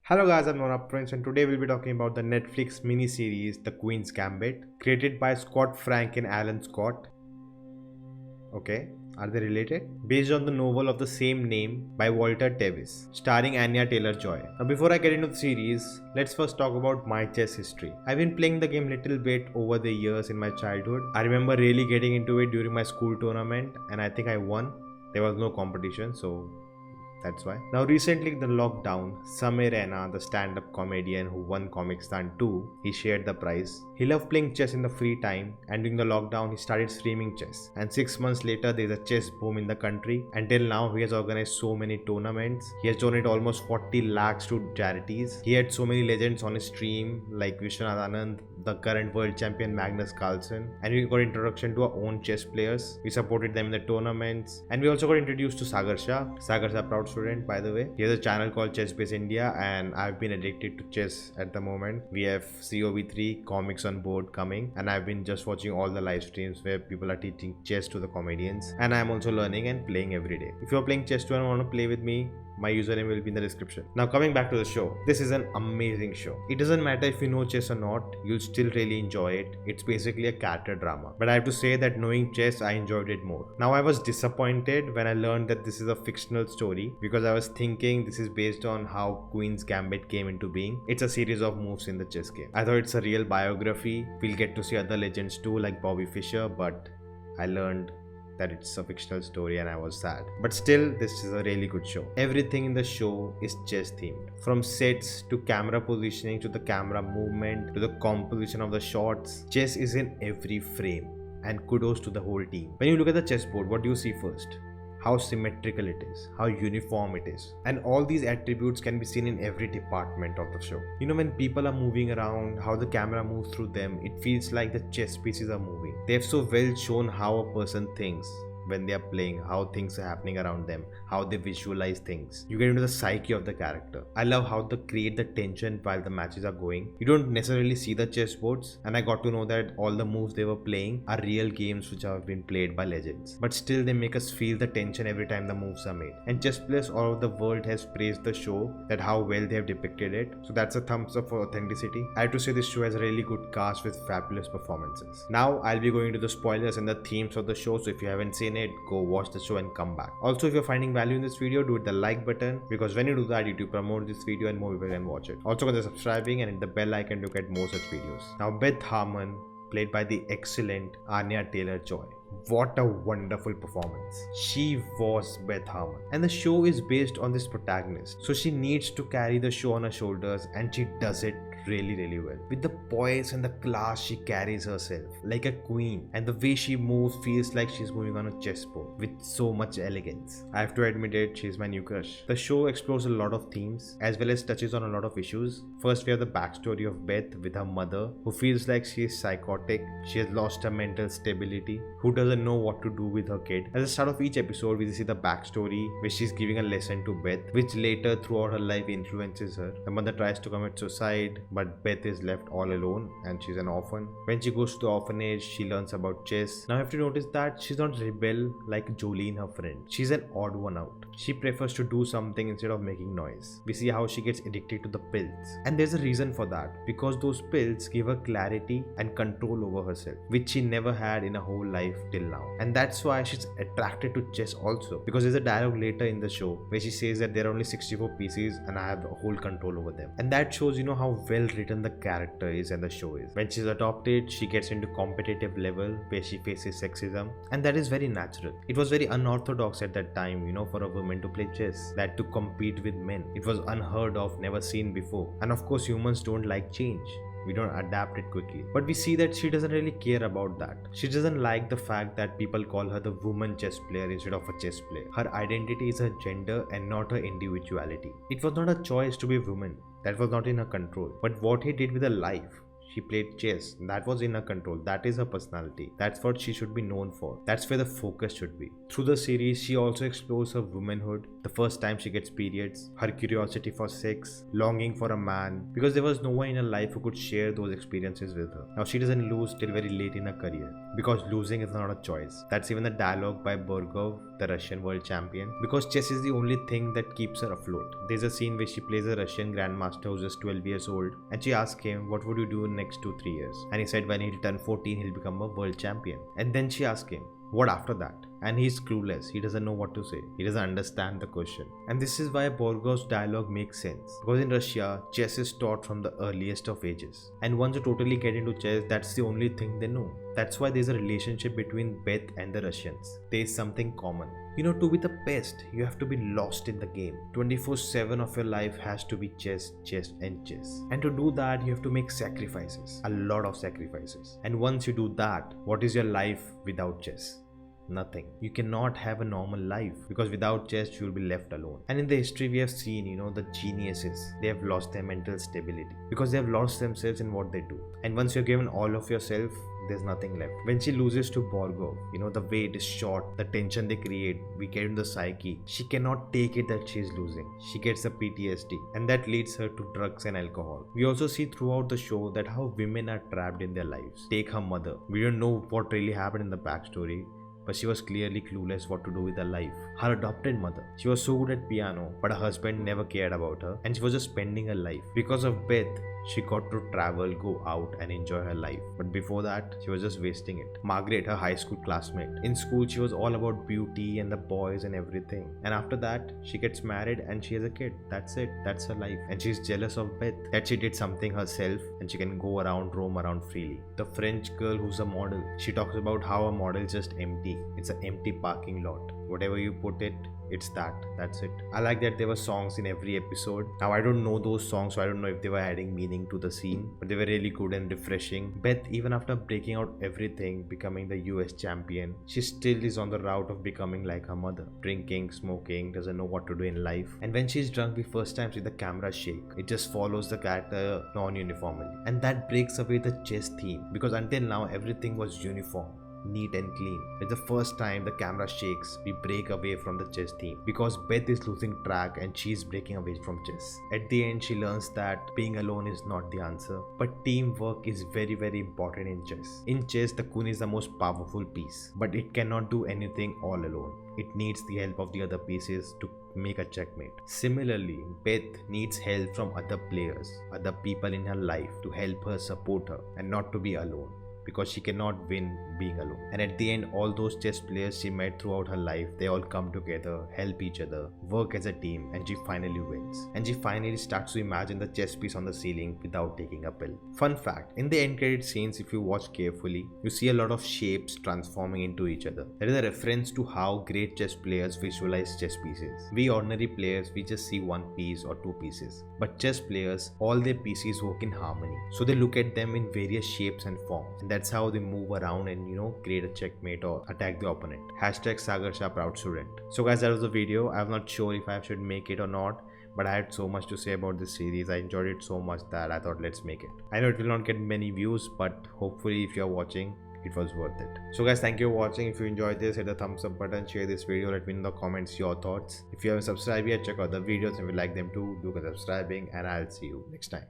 Hello guys, I'm Nona Prince and today we'll be talking about the Netflix miniseries The Queen's Gambit, created by Scott Frank and Allan Scott. Okay, are they related? Based on the novel of the same name by Walter Tevis, starring Anya Taylor-Joy. Now before I get into the series, let's first talk about my chess history. I've been playing the game little bit over the years in my childhood. I remember really getting into it during my school tournament and I think I won. There was no competition, so that's why. Now recently in the lockdown, Samir Raina, the stand-up comedian who won Comic Stand 2, he shared the prize. He loved playing chess in the free time and during the lockdown he started streaming chess. And 6 months later there's a chess boom in the country. Until now he has organized so many tournaments. He has donated almost 40 lakhs to charities. He had so many legends on his stream like Vishwanath Anand, the current world champion Magnus Carlsen, and we got introduction to our own chess players. We supported them in the tournaments and we also got introduced to Sagar Shah. Sagar Shah, proud student by the way. He has a channel called Chess Base India and I've been addicted to chess at the moment. We have COV3 comics on board coming and I've been just watching all the live streams where people are teaching chess to the comedians and I'm also learning and playing every day. If you're playing chess too and want to play with me, my username will be in the description. Now coming back to the show, this is an amazing show. It doesn't matter if you know chess or not, you'll still really enjoy it. It's basically a character drama. But I have to say that knowing chess, I enjoyed it more. Now I was disappointed when I learned that this is a fictional story because I was thinking this is based on how Queen's Gambit came into being. It's a series of moves in the chess game. I thought it's a real biography. We'll get to see other legends too like Bobby Fischer, but I learned that it's a fictional story and I was sad. But still, this is a really good show. Everything in the show is chess themed. From sets to camera positioning to the camera movement to the composition of the shots, chess is in every frame. And kudos to the whole team. When you look at the chessboard, what do you see first? How symmetrical it is, how uniform it is. And all these attributes can be seen in every department of the show. You know, when people are moving around, how the camera moves through them, it feels like the chess pieces are moving. They have so well shown how a person thinks when they are playing, how things are happening around them, how they visualize things. You get into the psyche of the character. I love how they create the tension while the matches are going. You don't necessarily see the chessboards, and I got to know that all the moves they were playing are real games which have been played by legends. But still they make us feel the tension every time the moves are made. And chess players all over the world has praised the show that how well they have depicted it. So that's a thumbs up for authenticity. I have to say this show has a really good cast with fabulous performances. Now I'll be going to the spoilers and the themes of the show, so if you haven't seen it, go watch the show and come back. Also, if you're finding value in this video, do hit the like button because when you do that, YouTube promotes this video and more people can watch it. Also consider subscribing and hit the bell icon to get more such videos. Now Beth Harmon, played by the excellent Anya Taylor-Joy. What a wonderful performance. She was Beth Harmon. And the show is based on this protagonist. So she needs to carry the show on her shoulders and she does it really well. With the poise and the class she carries herself like a queen, and the way she moves feels like she's moving on a chessboard with so much elegance. I have to admit it, she's my new crush. The show explores a lot of themes as well as touches on a lot of issues. First we have the backstory of Beth with her mother who feels like she is psychotic, she has lost her mental stability, who doesn't know what to do with her kid. At the start of each episode we see the backstory where she's giving a lesson to Beth which later throughout her life influences her. The mother tries to commit suicide but Beth is left all alone and she's an orphan. When she goes to the orphanage, she learns about chess. Now you have to notice that she's not rebel like Jolene, her friend. She's an odd one out. She prefers to do something instead of making noise. We see how she gets addicted to the pills. And there's a reason for that, because those pills give her clarity and control over herself, which she never had in her whole life till now. And that's why she's attracted to chess also, because there's a dialogue later in the show where she says that there are only 64 pieces and I have a whole control over them. And that shows, you know, how well written the character is and the show is. When she's adopted, she gets into competitive level where she faces sexism, and that is very natural. It was very unorthodox at that time, you know, for a woman to play chess, that to compete with men. It was unheard of, never seen before. And of course humans don't like change. We don't adapt it quickly. But we see that she doesn't really care about that. She doesn't like the fact that people call her the woman chess player instead of a chess player. Her identity is her gender and not her individuality. It was not a choice to be a woman. That was not in her control. But what he did with her life, She played chess. That was in her control. That is her personality. That's what she should be known for. That's where the focus should be. Through the series, she also explores her womanhood, the first time she gets periods, her curiosity for sex, longing for a man, because there was no one in her life who could share those experiences with her. Now she doesn't lose till very late in her career, because losing is not a choice. That's even the dialogue by Borgov, the Russian world champion, because chess is the only thing that keeps her afloat. There's a scene where she plays a Russian grandmaster who's just 12 years old, and she asks him, what would you do in the next 2-3 years? And he said when he'll turn 14, he'll become a world champion. And then she asked him, what after that? And he's clueless. He doesn't know what to say. He doesn't understand the question. And this is why Borgov's dialogue makes sense. Because in Russia, chess is taught from the earliest of ages. And once you totally get into chess, that's the only thing they know. That's why there's a relationship between Beth and the Russians. There's something common. You know, to be the best, you have to be lost in the game. 24/7 of your life has to be chess, chess and chess. And to do that, you have to make sacrifices. A lot of sacrifices. And once you do that, what is your life without chess? Nothing. You cannot have a normal life, because without chess you will be left alone. And in the history we have seen, the geniuses, they have lost their mental stability because they have lost themselves in what they do. And once you're given all of yourself, there's nothing left. When she loses to Borgov, the way it is shot, the tension they create, we get in the psyche. She cannot take it that she's losing. She gets a PTSD, and that leads her to drugs and alcohol. We also see throughout the show that how women are trapped in their lives. Take her mother. We don't know what really happened in the backstory, but she was clearly clueless what to do with her life. Her adopted mother. She was so good at piano, but her husband never cared about her, and she was just spending her life. Because of Beth, she got to travel, go out and enjoy her life. But before that, she was just wasting it. Margaret, her high school classmate. In school, she was all about beauty and the boys and everything. And after that, she gets married and she has a kid. That's it. That's her life. And she's jealous of Beth, that she did something herself and she can go around, roam around freely. The French girl who's a model. She talks about how a model is just empty. It's an empty parking lot. Whatever you put it, it's that's it. I like that there were songs in every episode. Now I don't know those songs, so I don't know if they were adding meaning to the scene, but they were really good and refreshing. Beth, even after breaking out everything, becoming the US champion, she still is on the route of becoming like her mother. Drinking, smoking, doesn't know what to do in life. And when she's drunk, we first time see the camera shake. It just follows the character non-uniformly. And that breaks away the chess theme, because until now everything was uniform, neat and clean. It's the first time the camera shakes, we break away from the chess theme, because Beth is losing track and she's breaking away from chess. At the end, she learns that being alone is not the answer, but teamwork is very, very important in chess. In chess, the queen is the most powerful piece, but it cannot do anything all alone. It needs the help of the other pieces to make a checkmate. Similarly, Beth needs help from other players, other people in her life to help her, support her, and not to be alone, because she cannot win being alone. And at the end, all those chess players she met throughout her life, they all come together, help each other, work as a team, and she finally wins. And she finally starts to imagine the chess piece on the ceiling without taking a pill. Fun fact, in the end credit scenes, if you watch carefully, you see a lot of shapes transforming into each other. That is a reference to how great chess players visualize chess pieces. We ordinary players, we just see one piece or two pieces. But chess players, all their pieces work in harmony. So they look at them in various shapes and forms. And that's how they move around and create a checkmate or attack the opponent. Hashtag Sagar Shah proud student. So guys, that was the video. I'm not sure if I should make it or not, but I had so much to say about this series. I enjoyed it so much that I thought let's make it. I know it will not get many views, but hopefully if you're watching, it was worth it. So guys, thank you for watching. If you enjoyed this, hit the thumbs up button, share this video, let me know in the comments your thoughts. If you haven't subscribed yet, check out the videos. If you like them too, do consider subscribing, and I'll see you next time.